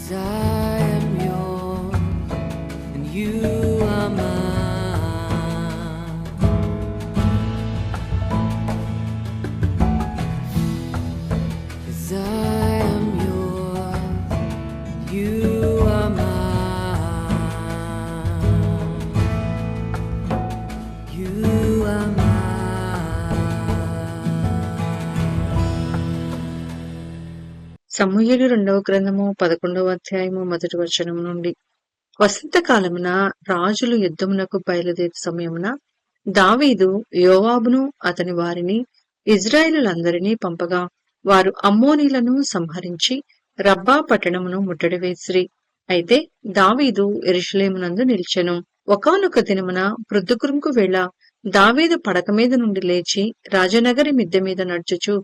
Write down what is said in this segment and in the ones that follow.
'Cause I am yours and you are mine. 'Cause I am yours, you are mine. You are mine. సమూయేలు 2వ గ్రంథము 11వ అధ్యాయము 1వ వచనం నుండి. వసంతకాలమున రాజులు యుద్ధమునకు బయలుదేరు సమయమున దావీదు యోవాబును అతని వారిని ఇజ్రాయేలులందరినీ పంపగా వారు అమ్మోనీలను సంహరించి రబ్బా పట్టణమును ముట్టడివేసిరి. అయితే దావీదు యెరూషలేమునందు నిలిచెను. ఒకానొక దినమున ప్రొద్దుగుంకు వేళ దావీదు పడక మీద నుండి లేచి రాజనగరి మిద్దె మీద నడుచుచు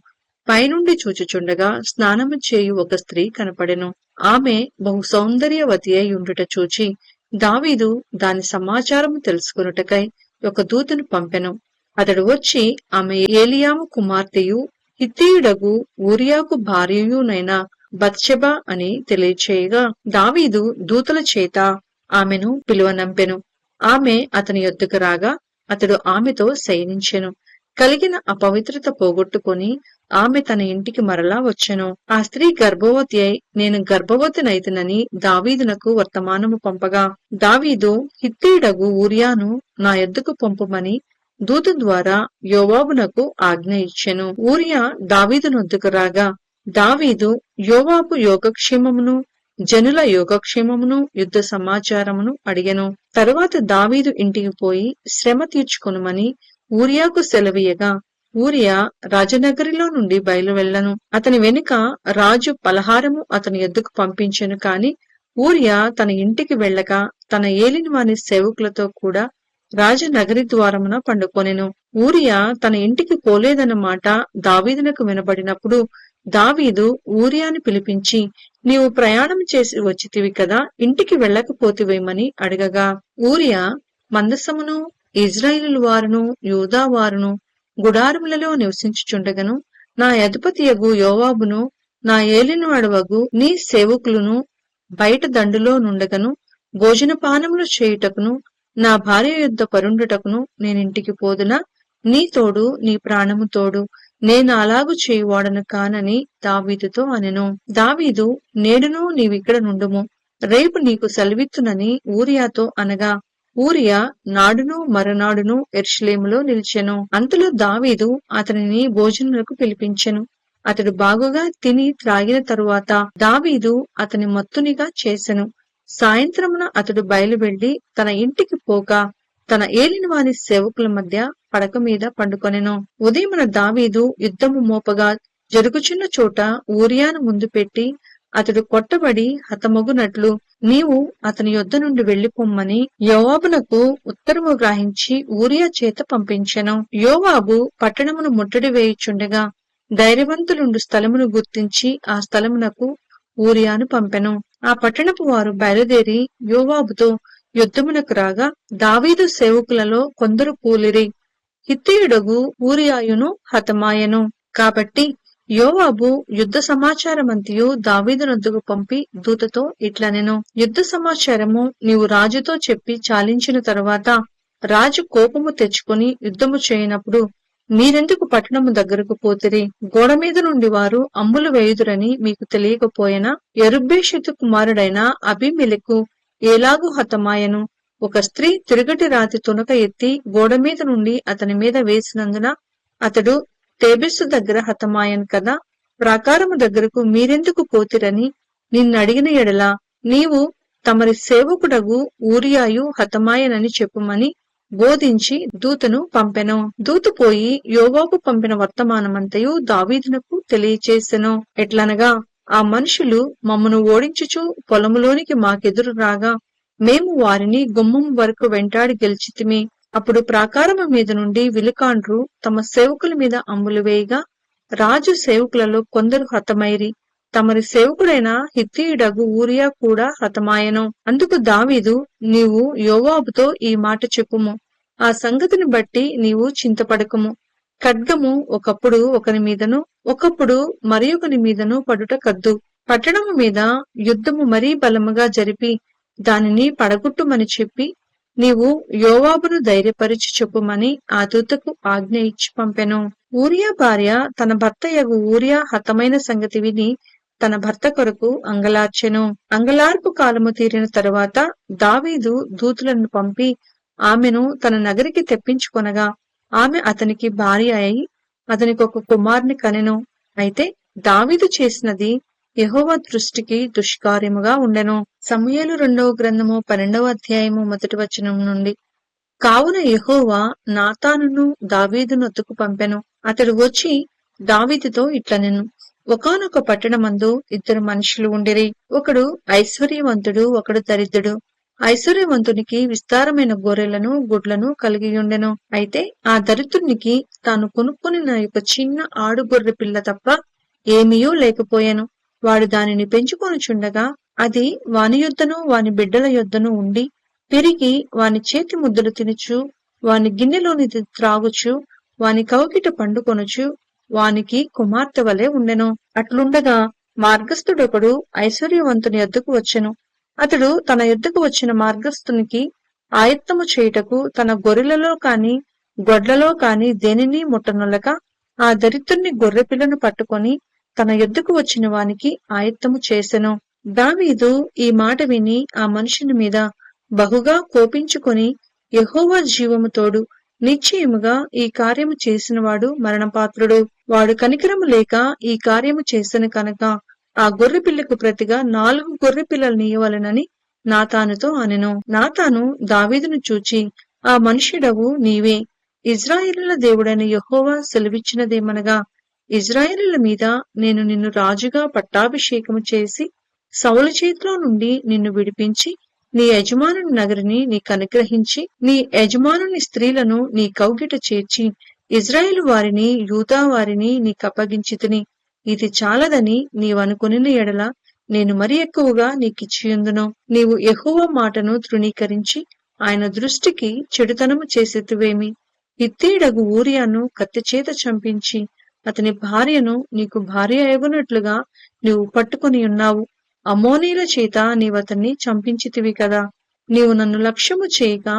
పైనుండి చూచుచుండగా స్నానము చేయు ఒక స్త్రీ కనపడెను. ఆమె బహు సౌందర్యవతి అయి ఉండుట చూచి దావీదు దాని సమాచారము తెలుసుకొనుటకై ఒక దూతను పంపెను. అతడు వచ్చి ఆమె ఏలియాము కుమార్తెయు హిత్తీయుడగు ఊరియాకు భార్యయునైన బత్షెబ అని తెలియచేయగా దావీదు దూతల చేత ఆమెను పిలువనంపెను. ఆమె అతని యొద్దకు రాగా అతడు ఆమెతో శయనించెను. కలిగిన అపవిత్రత పోగొట్టుకొని ఆమె తన ఇంటికి మరలా వచ్చెను. ఆ స్త్రీ గర్భవతి అయి నేను గర్భవతినైతినని దావీదునకు వర్తమానము పంపగా దావీదు హిత్తీయుడగు ఊరియాను నా యొద్దకు పంపుమని దూత ద్వారా యోవాబునకు ఆజ్ఞ ఇచ్చెను. ఊరియా దావీదునొద్దకు రాగా దావీదు యోవాబు యోగక్షేమమును జనుల యోగక్షేమమును యుద్ధ సమాచారమును అడిగెను. తరువాత దావీదు ఇంటికి పోయి శ్రమ తీర్చుకొనుమని ఊరియాకు సెలవీయగా ఊరియా రాజనగరిలో నుండి బయలువెళ్ళను. అతని వెనుక రాజు పలహారము అతని యొద్దకు పంపించెను. కాని ఊరియా తన ఇంటికి వెళ్ళక తన ఏలిన వాని సేవకులతో కూడా రాజనగరి ద్వారమున పండుకొనెను. ఊరియా తన ఇంటికి పోలేదన్న మాట దావీదునకు వినబడినప్పుడు దావీదు ఊరియాను పిలిపించి నీవు ప్రయాణం చేసి వచ్చితివి కదా, ఇంటికి వెళ్ళకపోతివేమని అడగగా ఊరియా మందసమును ఇజ్రాయేలు వారును యూదా వారును గుడారములలో నివసించుచుండగను నా అధిపతియగు యోవాబును నా ఏలినవాడవగు నీ సేవకులను బయట దండులో నుండగను భోజనపానములు చేయుటకును నా భార్య యుద్ధ పరుండుటకును నేనింటికి పోదునా? నీ తోడు నీ ప్రాణము తోడు, నేను అలాగు చేయువాడను కానని దావీదుతో అనెను. దావీదు నేడును నీవిక్కడ నుండుము, రేపు నీకు సెలవిత్తునని ఊరియాతో అనగా ఊరియా నాడును మరునాడును యెరూషలేములో నిలిచెను. అంతలో దావీదు అతనిని భోజనములకు పిలిపించెను. అతడు బాగుగా తిని త్రాగిన తరువాత దావీదు అతని మత్తునిగా చేసెను. సాయంత్రమున అతడు బయలువెళ్లి తన ఇంటికి పోక తన ఏలిన వాని సేవకుల మధ్య పడక మీద పండుకొనెను. ఉదయమున దావీదు యుద్ధము మోపగా జరుగుచున్న చోట ఊరియాను ముందు పెట్టి అతడు కొట్టబడి హతమగునట్లు నీవు అతని యొద్ద నుండి వెళ్లిపొమ్మని యోవాబునకు ఉత్తరము గ్రహించి ఊరియా చేత పంపించెను. యోవాబు పట్టణమును ముట్టడి వేయుచుండగా ధైర్యవంతులుండు స్థలమును గుర్తించి ఆ స్థలమునకు ఊరియాను పంపెను. ఆ పట్టణపు వారు బయలుదేరి యోవాబుతో యుద్ధమునకు రాగా దావీదు సేవకులలో కొందరు కూలిరి. హిత్తీయుడగు ఊరియాయును హతమాయెను. కాబట్టి యోవాబు యుద్ధ సమాచారమంతయు దావీదునొద్దకు పంపి దూతతో ఇట్లనెను, యుద్ధ సమాచారము నీవు రాజుతో చెప్పి చాలించిన తరువాత రాజు కోపము తెచ్చుకొని యుద్ధము చేయనప్పుడు మీరెందుకు పట్టణము దగ్గరకు పోతిరి? గోడ మీద నుండి వారు అమ్ములు వేయుదురని మీకు తెలియకపోయేనా? యెరుబ్బేషెతు కుమారుడైన అబీమెలెకు ఎలాగూ హతమాయెను. ఒక స్త్రీ తిరుగటి రాతి తునక ఎత్తి గోడ మీద నుండి అతని మీద వేసినందున అతడు తేబెసు దగ్గర హతమాయను కదా. ప్రాకారము దగ్గరకు మీరెందుకు పోతిరని నిన్నడిగిన ఎడల నీవు తమరి సేవకుడగు ఊరియాయు హతమాయనని చెప్పుమని బోధించి దూతను పంపెను. దూత పోయి యోవాబు పంపిన వర్తమానమంతయు దావీదునకు తెలియచేసెను. ఎట్లనగా ఆ మనుషులు మమ్మను ఓడించుచు పొలములోనికి మాకెదురు రాగా మేము వారిని గుమ్మం వరకు వెంటాడి గెలిచితిమి. అప్పుడు ప్రాకారము మీద నుండి విలుకాండ్రు తమ సేవకుల మీద అమ్ములు వేయగా రాజు సేవకులలో కొందరు హతమైరి. తమరి సేవకుడైన హిత్తీయుడగు ఊరియా కూడా హతమాయెను. అందుకు దావీదు నీవు యోవాబుతో ఈ మాట చెప్పుము, ఆ సంగతిని బట్టి నీవు చింతపడకుము. ఖడ్గము ఒకప్పుడు ఒకని మీదను ఒకప్పుడు మరి ఒకని మీదను పడుట కద్దు. పట్టణము మీద యుద్ధము మరీ బలముగా జరిపి దానిని పడగొట్టుమని చెప్పి నీవు యోవాబును ధైర్యపరిచి చెప్పుమని ఆ దూతకు ఆజ్ఞ ఇచ్చి పంపెను. ఊరియా భార్య తన భర్తయగు ఊరియా హతమైన సంగతి విని తన భర్త కొరకు అంగలార్చెను. అంగలార్పు కాలము తీరిన తరువాత దావీదు దూతులను పంపి ఆమెను తన నగరికి తెప్పించుకొనగా ఆమె అతనికి భార్య అయి అతనికి ఒక కుమారుని కనెను. అయితే దావీదు చేసినది యెహోవా దృష్టికి దుష్కార్యముగా ఉండెను. సమూయేలు 2వ గ్రంథము 12వ అధ్యాయము 1వ వచనం నుండి. కావున యెహోవా నాతానును దావీదునొద్దకు పంపెను. అతడు వచ్చి దావీదుతో ఇట్లనెను, ఒకానొక పట్టణమందు ఇద్దరు మనుషులు ఉండిరి. ఒకడు ఐశ్వర్యవంతుడు, ఒకడు దరిద్రుడు. ఐశ్వర్యవంతునికి విస్తారమైన గొర్రెలను గుడ్లను కలిగియుండెను. అయితే ఆ దరిద్రునికి తాను కొనుక్కొనిన ఒక చిన్న ఆడుగొర్రె పిల్ల తప్ప ఏమీయూ లేకపోయెను. వాడు దానిని పెంచుకొనుచుండగా అది వాని యొద్దను వాని బిడ్డల యొద్దను ఉండి పెరిగి వాని చేతి ముద్దలు తినుచు వాని గిన్నెలోనిది త్రాగుచు వాని కౌగిట పండుకొనుచు వానికి కుమార్తె వలె ఉండెను. అట్లుండగా మార్గస్థుడొకడు ఐశ్వర్యవంతుని యొద్దకు వచ్చెను. అతడు తన యొద్దకు వచ్చిన మార్గస్థునికి ఆయత్తము చేయుటకు తన గొర్రెలలో కాని గొడ్లలో కాని దేనిని ముట్టనొల్లక ఆ దరిద్రుని గొర్రెపిల్లను పట్టుకొని తన యొద్దకు వచ్చిన వానికి ఆయత్తము చేసెను. దావీదు ఈ మాట విని ఆ మనుషుని మీద బహుగా కోపించుకొని యెహోవా జీవము తోడు నిశ్చయముగా ఈ కార్యము చేసినవాడు మరణపాత్రుడు. వాడు కనికరము లేక ఈ కార్యము చేసిన కనుక ఆ గొర్రె పిల్లకు ప్రతిగా 4 గొర్రె పిల్లలు నీయవలెనని నాతానుతో అనెను. నాతాను దావీదును చూచి, ఆ మనుష్యుడవు నీవే, ఇజ్రాయేలుల దేవుడైన యెహోవా సెలవిచ్చినదేమనగా, ఇజ్రాయేలుల మీద నేను నిన్ను రాజుగా పట్టాభిషేకము చేసి సౌలు చేతిలో నుండి నిన్ను విడిపించి నీ యజమానుని నగరిని నీకు అనుగ్రహించి నీ యజమానుని స్త్రీలను నీ కౌగిట చేర్చి ఇజ్రాయేలు వారిని యూదా వారిని నీకప్పగించితిని. ఇది చాలదని నీవనుకొనిన ఎడల నేను మరి ఎక్కువగా నీకిచ్చియుందును. నీవు యెహోవా మాటను తృణీకరించి ఆయన దృష్టికి చెడుతనము చేసేతువేమి? హిత్తీయుడగు ఊరియాను కత్తిచేత చంపించి అతని భార్యను నీకు భార్య అయగునట్లుగా నీవు పట్టుకొని ఉన్నావు. అమ్మోనీల చేత నీవతన్ని చంపించితివి కదా. నీవు నన్ను లక్ష్యము చేయక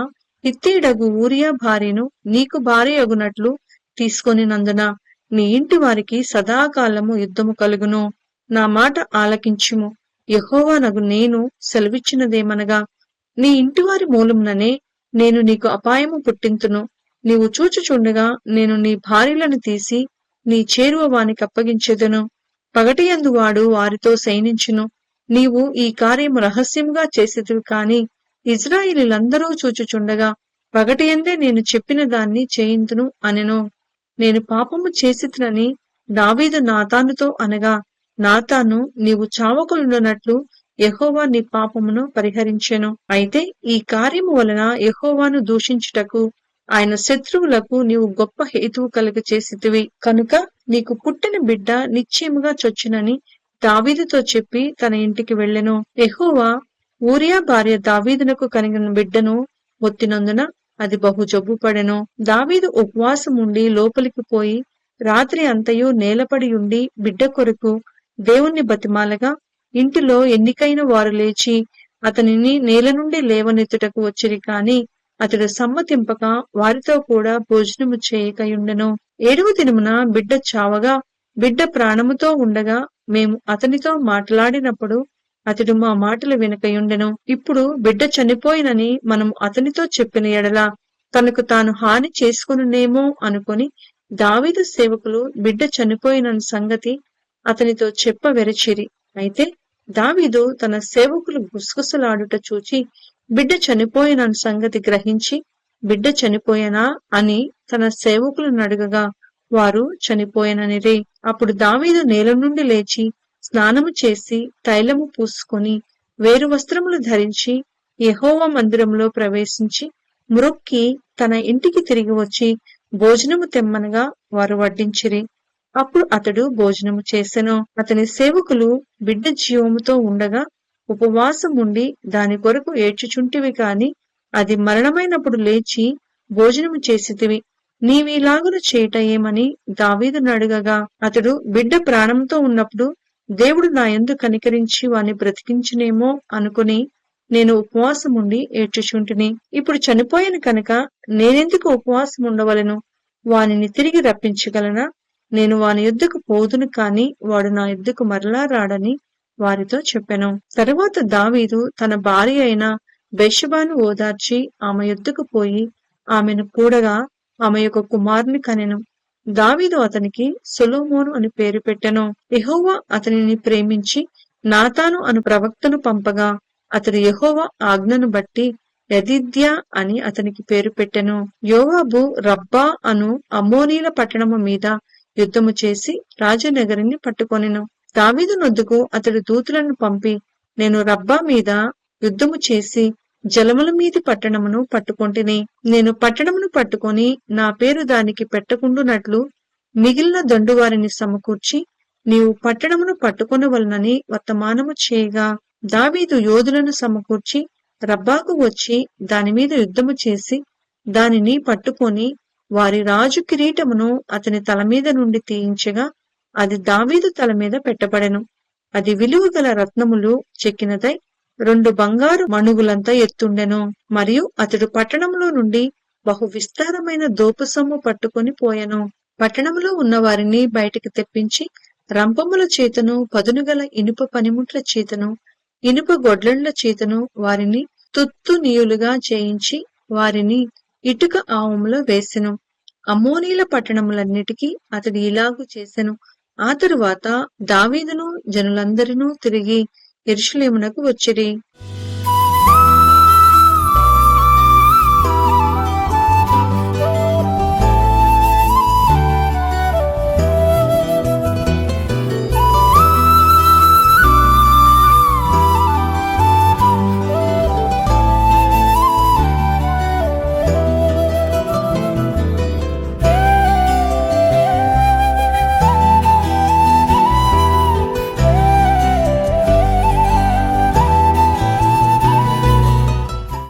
హిత్తీయుడగు ఊరియా భార్యను నీకు భార్య అగునట్లు తీసుకొనినందున నీ ఇంటి వారికి సదాకాలము యుద్ధము కలుగును. నా మాట ఆలకించుము. యెహోవానగు నేను సెలవిచ్చినదేమనగా, నీ ఇంటివారి మూలముననే నేను నీకు అపాయము పుట్టింతును. నీవు చూచుచుండగా నేను నీ భార్యలను తీసి నీ చేరువ వానికి అప్పగించెదను. పగటియందు వాడు వారితో శయనించును. నీవు ఈ కార్యము రహస్యముగా చేసేదివి కాని ఇజ్రాయేలీలందరూ చూచుచుండగా పగటియందే నేను చెప్పిన దాన్ని చేయింతును అనెను. నేను పాపము చేసితినని దావీదు నాతానుతో అనగా, నాతాను నీవు చావకుండునట్లు యెహోవా నీ పాపమును పరిహరించెను. అయితే ఈ కార్యము వలన యెహోవాను దూషించుటకు ఆయన శత్రువులకు నీవు గొప్ప హేతువు కలుగ చేసితివి కనుక నీకు పుట్టిన బిడ్డ నిశ్చయముగా చొచ్చునని దావీదుతో చెప్పి తన ఇంటికి వెళ్ళెను. యెహోవా ఊరియా భార్య దావీదునకు కలిగిన బిడ్డను ఒత్తినందున అది బహు జబ్బుపడెను. దావీదు ఉపవాసముండి లోపలికి పోయి రాత్రి అంతయు నేలపడి ఉండి బిడ్డ కొరకు దేవుణ్ణి బతిమాలగా ఇంటిలో ఎన్నికైన వారు లేచి అతనిని నేల నుండి లేవనెత్తుటకు వచ్చిరి కాని అతడు సమ్మతింపక వారితో కూడా భోజనము చేయకయుండెను. 7వ దినమున బిడ్డ చావగా బిడ్డ ప్రాణముతో ఉండగా మేము అతనితో మాట్లాడినప్పుడు అతడు మా మాటలు వినకయుండెను. ఇప్పుడు బిడ్డ చనిపోయినని మనము అతనితో చెప్పిన ఎడల తనకు తాను హాని చేసుకొనునేమో అనుకొని దావీదు సేవకులు బిడ్డ చనిపోయిన సంగతి అతనితో చెప్పవెరచిరి. అయితే దావీదు తన సేవకులు గుసగుసలాడుట చూచి బిడ్డ చనిపోయిన సంగతి గ్రహించి బిడ్డ చనిపోయనా అని తన సేవకులను అడగగా వారు చనిపోయననిరి. అప్పుడు దావీదు నేల నుండి లేచి స్నానము చేసి తైలము పూసుకొని వేరు వస్త్రములు ధరించి యెహోవా మందిరంలో ప్రవేశించి మ్రొక్కి తన ఇంటికి తిరిగి వచ్చి భోజనము తెమ్మనగా వారు వడ్డించిరి. అప్పుడు అతడు భోజనము చేసెను. అతని సేవకులు బిడ్డ జీవముతో ఉండగా ఉపవాసం ఉండి దాని కొరకు ఏడ్చుచుంటివి కాని అది మరణమైనప్పుడు లేచి భోజనము చేసితివి. నీవీలాగున చేయుట ఏమని దావీదును అడగగా అతడు బిడ్డ ప్రాణంతో ఉన్నప్పుడు దేవుడు నా యందు కనికరించి వాని బ్రతికించునేమో అనుకుని నేను ఉపవాసముండి ఏడ్చుచుంటిని. ఇప్పుడు చనిపోయాను కనుక నేనెందుకు ఉపవాసం ఉండవలెను? వానిని తిరిగి రప్పించగలనా? నేను వాని యొద్దకు పోదును కాని వాడు నా యొద్దకు మరలా రాడని వారితో చెప్పెను. తరువాత దావీదు తన భార్య అయిన బెత్షెబను ఓదార్చి ఆమె యొద్దకు పోయి ఆమెను కూడగా ఆమె యొక్క కుమారుని కనెను. దావీదు అతనికి సొలొమోను అని పేరు పెట్టెను. యెహోవా అతనిని ప్రేమించి నాతాను అను ప్రవక్తను పంపగా అతడు యెహోవా ఆజ్ఞను బట్టి యెదిద్యా అని అతనికి పేరు పెట్టెను. యోవాబు రబ్బా అను అమ్మోనీల పట్టణము మీద యుద్ధము చేసి రాజనగరిని పట్టుకొనెను. దావీదు నొద్దకు అతడు దూతలను పంపి, నేను రబ్బా మీద యుద్ధము చేసి జలముల మీది పట్టణమును పట్టుకొంటిని. నేను పట్టణమును పట్టుకొని నా పేరు దానికి పెట్టకుండునట్లు మిగిలిన దండువారిని సమకూర్చి నీవు పట్టణమును పట్టుకొనవలనని వర్తమానము చేయగా, దావీదు యోధులను సమకూర్చి రబ్బాకు వచ్చి దానిమీద యుద్ధము చేసి దానిని పట్టుకొని వారి రాజు కిరీటమును అతని తల మీద నుండి తీయించగా అది దావీదు తల మీద పెట్టబడెను. అది విలువగల రత్నములు చెక్కినదై 2 బంగారు మణుగులంత ఎత్తుండెను. మరియు అతడు పట్టణంలో నుండి బహు విస్తారమైన దోపు సొమ్ము పట్టుకొని పోయెను. పట్టణంలో ఉన్న వారిని బయటికి తెప్పించి రంపముల చేతను పదునుగల ఇనుప పనిముట్ల చేతను ఇనుప గొడ్లండ్ల చేతను వారిని తుత్తునీయులుగా చేయించి వారిని ఇటుక ఆవములో వేసెను. అమ్మోనీల పట్టణములన్నిటికీ అతడు ఇలాగు చేసెను. ఆ తరువాత దావీదును జనులందరినూ తిరిగి యెరూషలేమునకు వచ్చిరి.